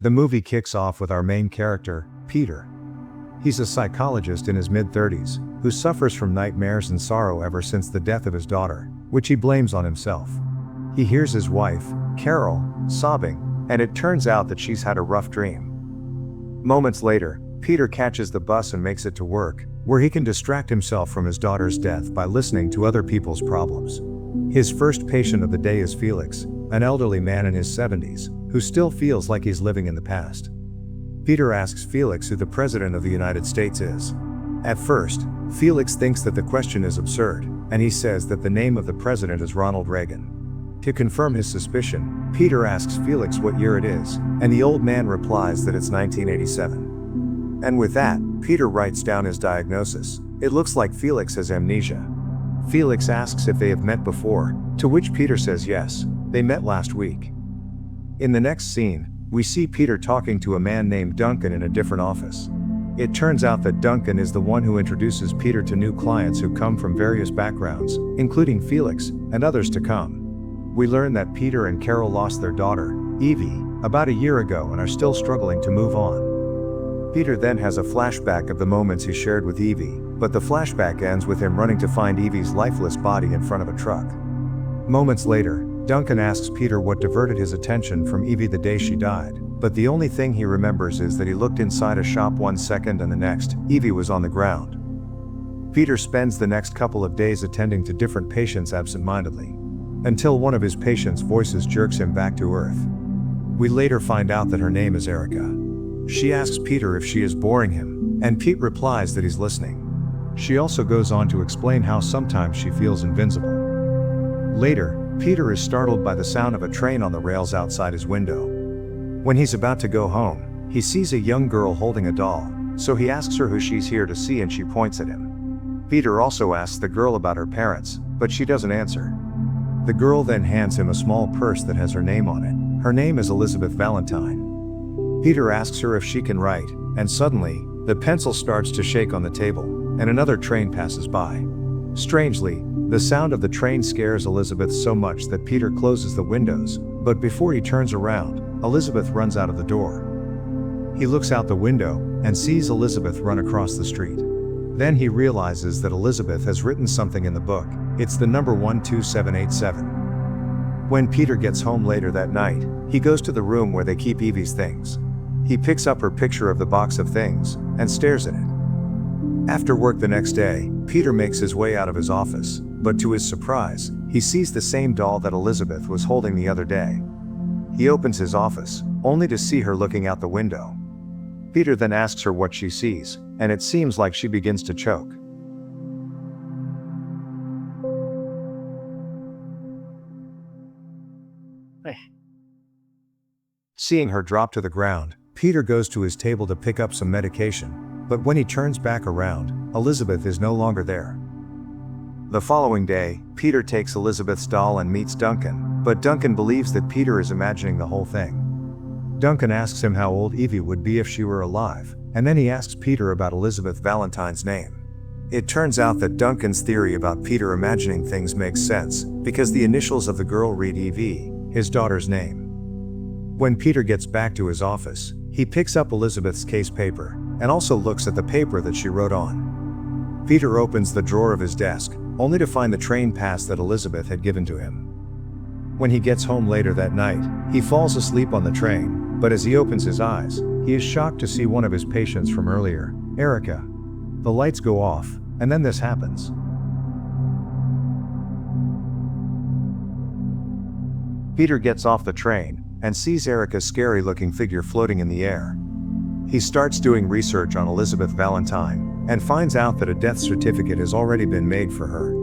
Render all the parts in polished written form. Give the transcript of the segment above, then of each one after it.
The movie kicks off with our main character, Peter. He's a psychologist in his mid-30s, who suffers from nightmares and sorrow ever since the death of his daughter, which he blames on himself. He hears his wife, Carol, sobbing, and it turns out that she's had a rough dream. Moments later, Peter catches the bus and makes it to work, where he can distract himself from his daughter's death by listening to other people's problems. His first patient of the day is Felix, an elderly man in his 70s, who still feels like he's living in the past. Peter asks Felix who the President of the United States is. At first, Felix thinks that the question is absurd, and he says that the name of the president is Ronald Reagan. To confirm his suspicion, Peter asks Felix what year it is, and the old man replies that it's 1987. And with that, Peter writes down his diagnosis. It looks like Felix has amnesia. Felix asks if they have met before, to which Peter says yes, they met last week. In the next scene, we see Peter talking to a man named Duncan in a different office. It turns out that Duncan is the one who introduces Peter to new clients who come from various backgrounds, including Felix, and others to come. We learn that Peter and Carol lost their daughter, Evie, about a year ago and are still struggling to move on. Peter then has a flashback of the moments he shared with Evie, but the flashback ends with him running to find Evie's lifeless body in front of a truck. Moments later, Duncan asks Peter what diverted his attention from Evie the day she died, but the only thing he remembers is that he looked inside a shop 1 second and the next, Evie was on the ground. Peter spends the next couple of days attending to different patients absent-mindedly, until one of his patients' voices jerks him back to earth. We later find out that her name is Erica. She asks Peter if she is boring him, and Pete replies that he's listening. She also goes on to explain how sometimes she feels invincible. Later, Peter is startled by the sound of a train on the rails outside his window. When he's about to go home, he sees a young girl holding a doll, so he asks her who she's here to see and she points at him. Peter also asks the girl about her parents, but she doesn't answer. The girl then hands him a small purse that has her name on it. Her name is Elizabeth Valentine. Peter asks her if she can write, and suddenly, the pencil starts to shake on the table, and another train passes by. Strangely, the sound of the train scares Elizabeth so much that Peter closes the windows, but before he turns around, Elizabeth runs out of the door. He looks out the window, and sees Elizabeth run across the street. Then he realizes that Elizabeth has written something in the book. It's the number 12787. When Peter gets home later that night, he goes to the room where they keep Evie's things. He picks up her picture of the box of things, and stares at it. After work the next day, Peter makes his way out of his office, but to his surprise, he sees the same doll that Elizabeth was holding the other day. He opens his office, only to see her looking out the window. Peter then asks her what she sees, and it seems like she begins to choke. Seeing her drop to the ground, Peter goes to his table to pick up some medication, but when he turns back around, Elizabeth is no longer there. The following day, Peter takes Elizabeth's doll and meets Duncan, but Duncan believes that Peter is imagining the whole thing. Duncan asks him how old Evie would be if she were alive, and then he asks Peter about Elizabeth Valentine's name. It turns out that Duncan's theory about Peter imagining things makes sense, because the initials of the girl read EV, his daughter's name. When Peter gets back to his office, he picks up Elizabeth's case paper, and also looks at the paper that she wrote on. Peter opens the drawer of his desk, only to find the train pass that Elizabeth had given to him. When he gets home later that night, he falls asleep on the train, but as he opens his eyes, he is shocked to see one of his patients from earlier, Erica. The lights go off, and then this happens. Peter gets off the train, and sees Erica's scary-looking figure floating in the air. He starts doing research on Elizabeth Valentine, and finds out that a death certificate has already been made for her.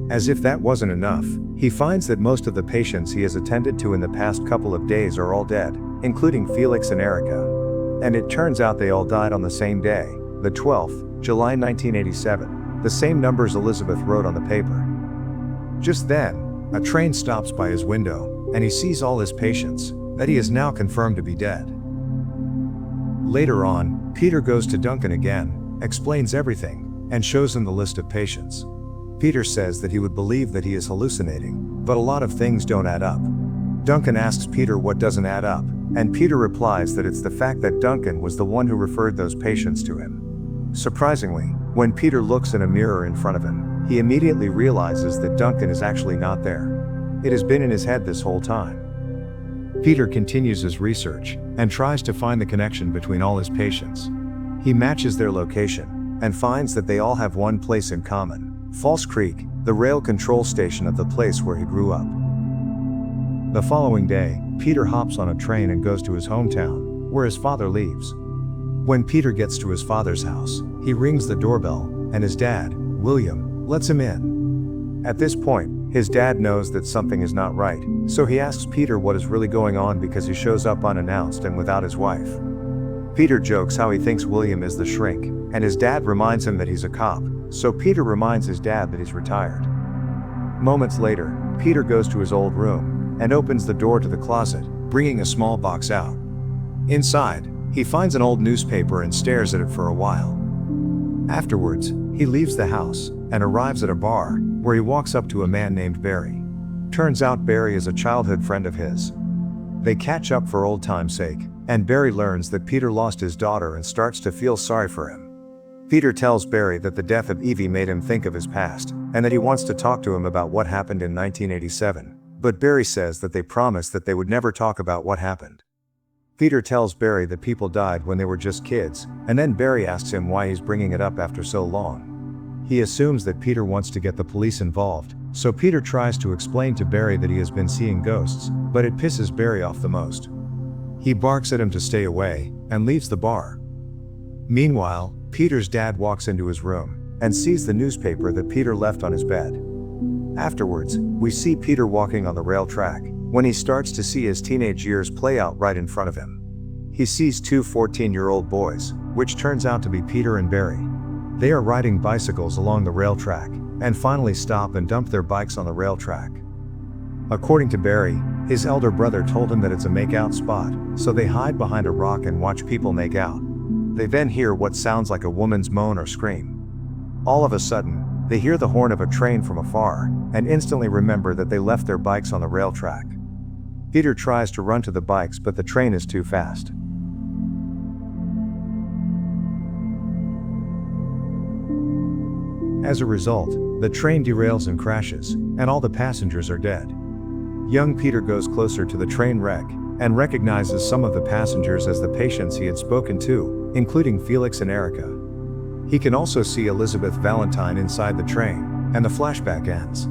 As if that wasn't enough, he finds that most of the patients he has attended to in the past couple of days are all dead, including Felix and Erica. And it turns out they all died on the same day, the 12th, July 1987, the same numbers Elizabeth wrote on the paper. Just then, a train stops by his window, and he sees all his patients, that he is now confirmed to be dead. Later on, Peter goes to Duncan again, explains everything, and shows him the list of patients. Peter says that he would believe that he is hallucinating, but a lot of things don't add up. Duncan asks Peter what doesn't add up, and Peter replies that it's the fact that Duncan was the one who referred those patients to him. Surprisingly, when Peter looks in a mirror in front of him, he immediately realizes that Duncan is actually not there. It has been in his head this whole time. Peter continues his research and tries to find the connection between all his patients. He matches their location and finds that they all have one place in common: False Creek, the rail control station of the place where he grew up. The following day, Peter hops on a train and goes to his hometown, where his father lives. When Peter gets to his father's house, he rings the doorbell, and his dad, William, lets him in. At this point, his dad knows that something is not right, so he asks Peter what is really going on because he shows up unannounced and without his wife. Peter jokes how he thinks William is the shrink, and his dad reminds him that he's a cop, so Peter reminds his dad that he's retired. Moments later, Peter goes to his old room and opens the door to the closet, bringing a small box out. Inside, he finds an old newspaper and stares at it for a while. Afterwards, he leaves the house and arrives at a bar, where he walks up to a man named Barry. Turns out Barry is a childhood friend of his. They catch up for old time's sake, and Barry learns that Peter lost his daughter and starts to feel sorry for him. Peter tells Barry that the death of Evie made him think of his past, and that he wants to talk to him about what happened in 1987. But Barry says that they promised that they would never talk about what happened. Peter tells Barry that people died when they were just kids, and then Barry asks him why he's bringing it up after so long. He assumes that Peter wants to get the police involved, so Peter tries to explain to Barry that he has been seeing ghosts, but it pisses Barry off the most. He barks at him to stay away, and leaves the bar. Meanwhile, Peter's dad walks into his room, and sees the newspaper that Peter left on his bed. Afterwards, we see Peter walking on the rail track, when he starts to see his teenage years play out right in front of him. He sees two 14-year-old boys, which turns out to be Peter and Barry. They are riding bicycles along the rail track, and finally stop and dump their bikes on the rail track. According to Barry, his elder brother told him that it's a make-out spot, so they hide behind a rock and watch people make out. They then hear what sounds like a woman's moan or scream. All of a sudden, they hear the horn of a train from afar, and instantly remember that they left their bikes on the rail track. Peter tries to run to the bikes, but the train is too fast. As a result, the train derails and crashes, and all the passengers are dead. Young Peter goes closer to the train wreck, and recognizes some of the passengers as the patients he had spoken to, including Felix and Erica. He can also see Elizabeth Valentine inside the train, and the flashback ends.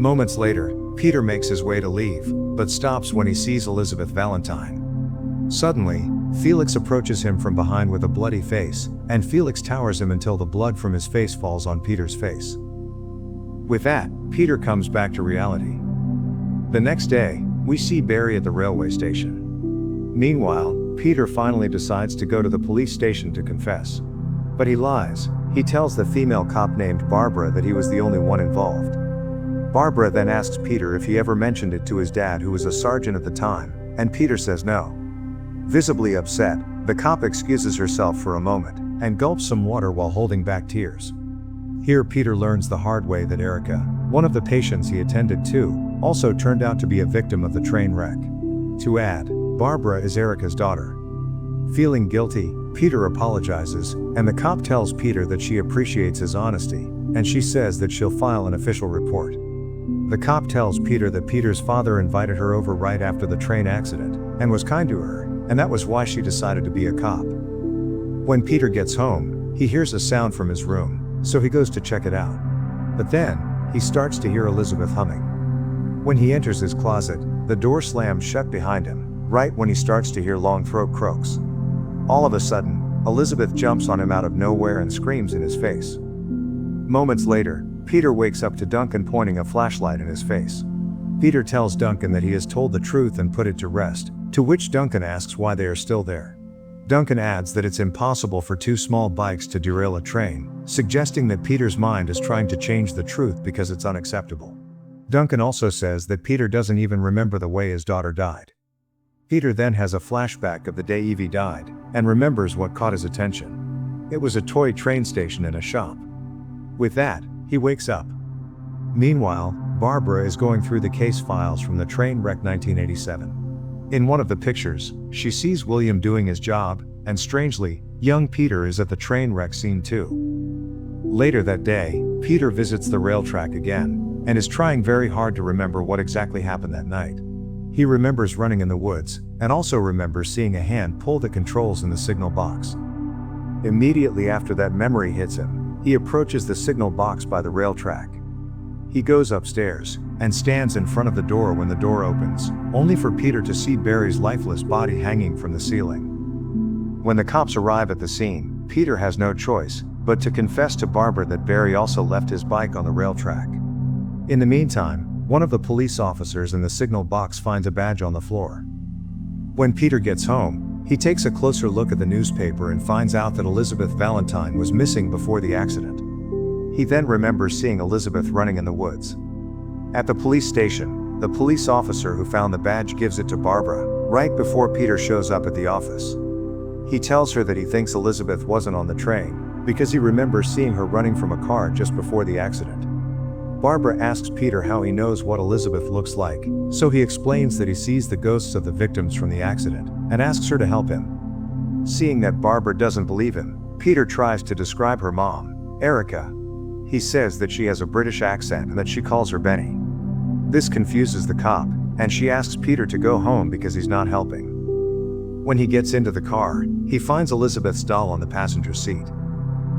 Moments later, Peter makes his way to leave, but stops when he sees Elizabeth Valentine. Suddenly, Felix approaches him from behind with a bloody face, and Felix towers him until the blood from his face falls on Peter's face. With that, Peter comes back to reality. The next day, we see Barry at the railway station. Meanwhile, Peter finally decides to go to the police station to confess. But he lies. He tells the female cop named Barbara that he was the only one involved. Barbara then asks Peter if he ever mentioned it to his dad, who was a sergeant at the time, and Peter says no. Visibly upset, the cop excuses herself for a moment, and gulps some water while holding back tears. Here Peter learns the hard way that Erica, one of the patients he attended to, also turned out to be a victim of the train wreck. To add, Barbara is Erica's daughter. Feeling guilty, Peter apologizes, and the cop tells Peter that she appreciates his honesty, and she says that she'll file an official report. The cop tells Peter that Peter's father invited her over right after the train accident, and was kind to her, and that was why she decided to be a cop. When Peter gets home, he hears a sound from his room, so he goes to check it out. But then, he starts to hear Elizabeth humming. When he enters his closet, the door slams shut behind him, right when he starts to hear long throat croaks. All of a sudden, Elizabeth jumps on him out of nowhere and screams in his face. Moments later, Peter wakes up to Duncan pointing a flashlight in his face. Peter tells Duncan that he has told the truth and put it to rest, to which Duncan asks why they are still there. Duncan adds that it's impossible for two small bikes to derail a train, suggesting that Peter's mind is trying to change the truth because it's unacceptable. Duncan also says that Peter doesn't even remember the way his daughter died. Peter then has a flashback of the day Evie died, and remembers what caught his attention. It was a toy train station and a shop. With that, he wakes up. Meanwhile, Barbara is going through the case files from the train wreck 1987. In one of the pictures, she sees William doing his job, and strangely, young Peter is at the train wreck scene too. Later that day, Peter visits the rail track again, and is trying very hard to remember what exactly happened that night. He remembers running in the woods, and also remembers seeing a hand pull the controls in the signal box. Immediately after that memory hits him, he approaches the signal box by the rail track. He goes upstairs, and stands in front of the door when the door opens, only for Peter to see Barry's lifeless body hanging from the ceiling. When the cops arrive at the scene, Peter has no choice but to confess to Barbara that Barry also left his bike on the rail track. In the meantime, one of the police officers in the signal box finds a badge on the floor. When Peter gets home, he takes a closer look at the newspaper and finds out that Elizabeth Valentine was missing before the accident. He then remembers seeing Elizabeth running in the woods. At the police station, the police officer who found the badge gives it to Barbara, right before Peter shows up at the office. He tells her that he thinks Elizabeth wasn't on the train, because he remembers seeing her running from a car just before the accident. Barbara asks Peter how he knows what Elizabeth looks like, so he explains that he sees the ghosts of the victims from the accident, and asks her to help him. Seeing that Barbara doesn't believe him, Peter tries to describe her mom, Erica. He says that she has a British accent and that she calls her Benny. This confuses the cop, and she asks Peter to go home because he's not helping. When he gets into the car, he finds Elizabeth's doll on the passenger seat.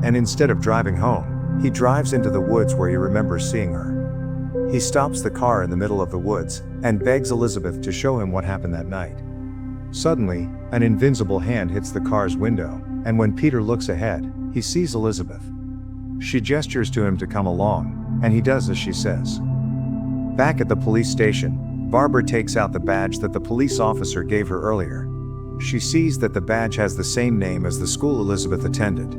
And instead of driving home, he drives into the woods where he remembers seeing her. He stops the car in the middle of the woods, and begs Elizabeth to show him what happened that night. Suddenly, an invisible hand hits the car's window, and when Peter looks ahead, he sees Elizabeth. She gestures to him to come along, and he does as she says. Back at the police station, Barbara takes out the badge that the police officer gave her earlier. She sees that the badge has the same name as the school Elizabeth attended.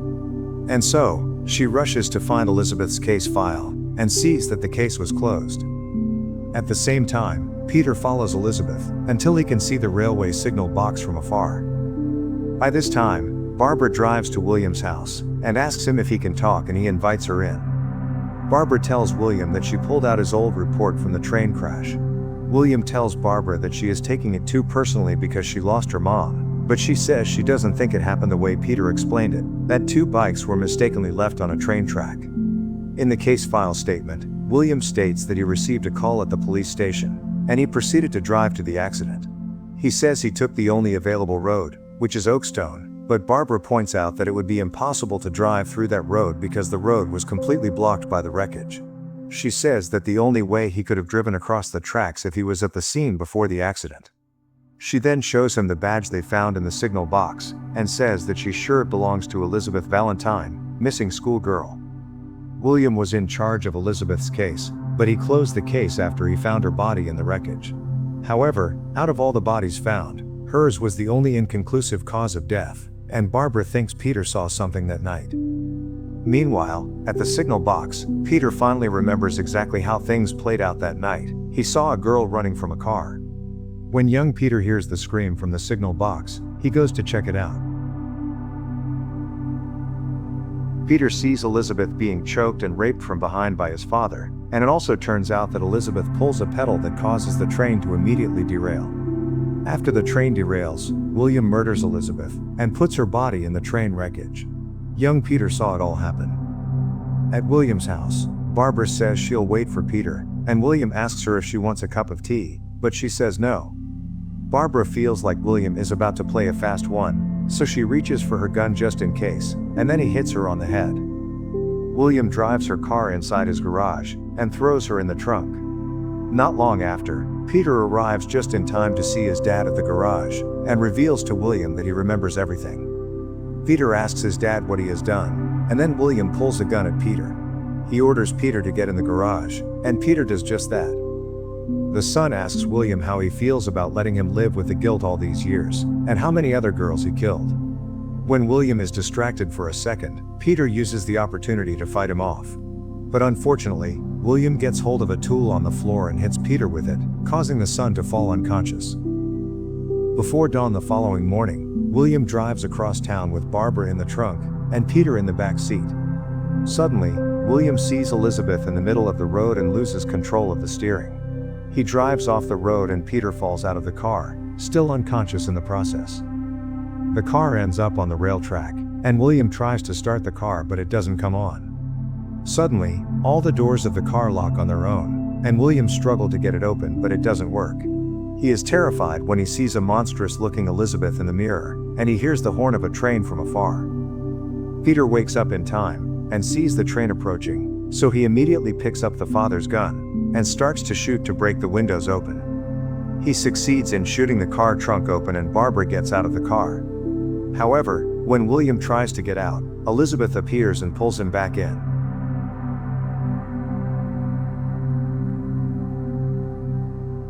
And so, she rushes to find Elizabeth's case file, and sees that the case was closed. At the same time, Peter follows Elizabeth, until he can see the railway signal box from afar. By this time, Barbara drives to William's house, and asks him if he can talk, and he invites her in. Barbara tells William that she pulled out his old report from the train crash. William tells Barbara that she is taking it too personally because she lost her mom, but she says she doesn't think it happened the way Peter explained it, that two bikes were mistakenly left on a train track. In the case file statement, William states that he received a call at the police station, and he proceeded to drive to the accident. He says he took the only available road, which is Oakstone, but Barbara points out that it would be impossible to drive through that road because the road was completely blocked by the wreckage. She says that the only way he could have driven across the tracks if he was at the scene before the accident. She then shows him the badge they found in the signal box, and says that she's sure it belongs to Elizabeth Valentine, missing schoolgirl. William was in charge of Elizabeth's case, but he closed the case after he found her body in the wreckage. However, out of all the bodies found, hers was the only inconclusive cause of death, and Barbara thinks Peter saw something that night. Meanwhile, at the signal box, Peter finally remembers exactly how things played out that night. He saw a girl running from a car. When young Peter hears the scream from the signal box, he goes to check it out. Peter sees Elizabeth being choked and raped from behind by his father, and it also turns out that Elizabeth pulls a pedal that causes the train to immediately derail. After the train derails, William murders Elizabeth, and puts her body in the train wreckage. Young Peter saw it all happen. At William's house, Barbara says she'll wait for Peter, and William asks her if she wants a cup of tea, but she says no. Barbara feels like William is about to play a fast one, so she reaches for her gun just in case, and then he hits her on the head. William drives her car inside his garage, and throws her in the trunk. Not long after, Peter arrives just in time to see his dad at the garage, and reveals to William that he remembers everything. Peter asks his dad what he has done, and then William pulls a gun at Peter. He orders Peter to get in the garage, and Peter does just that. The son asks William how he feels about letting him live with the guilt all these years, and how many other girls he killed. When William is distracted for a second, Peter uses the opportunity to fight him off. But unfortunately, William gets hold of a tool on the floor and hits Peter with it, causing the son to fall unconscious. Before dawn the following morning, William drives across town with Barbara in the trunk, and Peter in the back seat. Suddenly, William sees Elizabeth in the middle of the road and loses control of the steering. He drives off the road and Peter falls out of the car, still unconscious in the process. The car ends up on the rail track, and William tries to start the car but it doesn't come on. Suddenly, all the doors of the car lock on their own, and William struggles to get it open but it doesn't work. He is terrified when he sees a monstrous-looking Elizabeth in the mirror, and he hears the horn of a train from afar. Peter wakes up in time, and sees the train approaching, so he immediately picks up the father's gun, and starts to shoot to break the windows open. He succeeds in shooting the car trunk open and Barbara gets out of the car. However, when William tries to get out, Elizabeth appears and pulls him back in.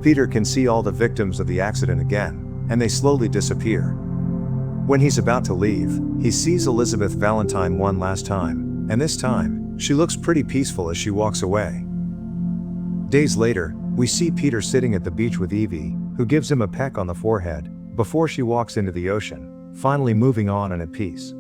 Peter can see all the victims of the accident again, and they slowly disappear. When he's about to leave, he sees Elizabeth Valentine one last time, and this time, she looks pretty peaceful as she walks away. Days later, we see Peter sitting at the beach with Evie, who gives him a peck on the forehead, before she walks into the ocean, finally moving on and at peace.